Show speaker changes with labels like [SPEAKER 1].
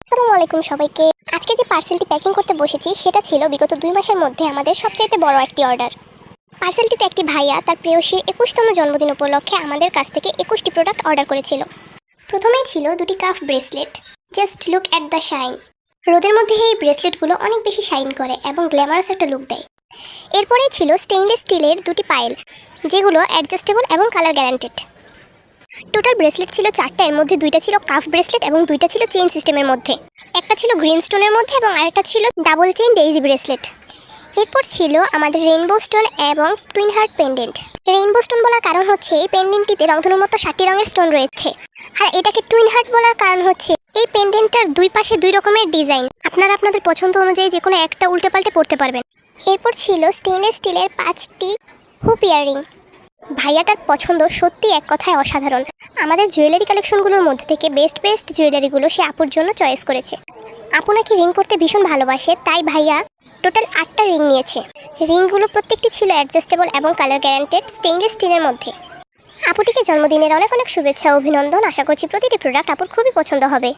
[SPEAKER 1] আসসালামু আলাইকুম সবাইকে। আজকে যে পার্সেলটি প্যাকিং করতে বসেছি সেটা ছিল বিগত 2 মাসের মধ্যে আমাদের সবচাইতে বড় একটি অর্ডার। পার্সেলটিতে একটি ভাইয়া তার প্রেয়সীর 21তম জন্মদিন উপলক্ষে আমাদের কাছ থেকে 21টি প্রোডাক্ট অর্ডার করেছিল। প্রথমেই ছিল দুটি calf bracelet. Just look at the shine. রোদের মধ্যে এই ব্রেসলেটগুলো অনেক বেশি শাইন করে এবং গ্ল্যামারাস একটা লুক দেয়। এরপরেই ছিল স্টেইনলেস স্টিলের দুটি পায়েল, যেগুলো অ্যাডজাস্টেবল এবং কালার গ্যারান্টেড। টোটাল ব্রেসলেট ছিল 4টা, এর মধ্যে 2টা ছিল কাফ ব্রেসলেট এবং 2টা ছিল চেইন সিস্টেমের মধ্যে। একটা ছিল গ্রিন স্টোনের মধ্যে এবং আরেকটা ছিল ডাবল চেইন ডেইজি ব্রেসলেট। এরপর ছিল আমাদের রেইনবো স্টোন এবং twin heart pendant. Rainbow stone বলার কারণ হচ্ছে এই পেন্ডেন্টটিতে রংধনুর মতো 7টি রঙের স্টোন রয়েছে। আর এটাকে টুইন হার্ট বলার কারণ হচ্ছে এই পেন্ডেন্টটার দুই পাশে 2 রকমের ডিজাইন। আপনারা আপনাদের পছন্দ অনুযায়ী যে কোনো একটা উল্টে পাল্টে পড়তে পারবেন। এরপর ছিল স্টেইনলেস স্টিলের 5টি হুপ ইয়াররিং। ভাইয়াটার পছন্দ সত্যি এক কথায় অসাধারণ। আমাদের জুয়েলারি কালেকশনগুলোর মধ্যে থেকে বেস্ট জুয়েলারিগুলো সে আপুর জন্য চয়েস করেছে। আপু নাকি রিং পরতে ভীষণ ভালোবাসে, তাই ভাইয়া টোটাল 8টা রিং নিয়েছে। রিংগুলো প্রত্যেকটি ছিল অ্যাডজাস্টেবল এবং কালার গ্যারান্টেড স্টেইনলেস স্টিলের মধ্যে। আপুটিকে জন্মদিনের অনেক শুভেচ্ছা ও অভিনন্দন। আশা করছি প্রতিটি প্রোডাক্ট আপুর খুবই পছন্দ হবে।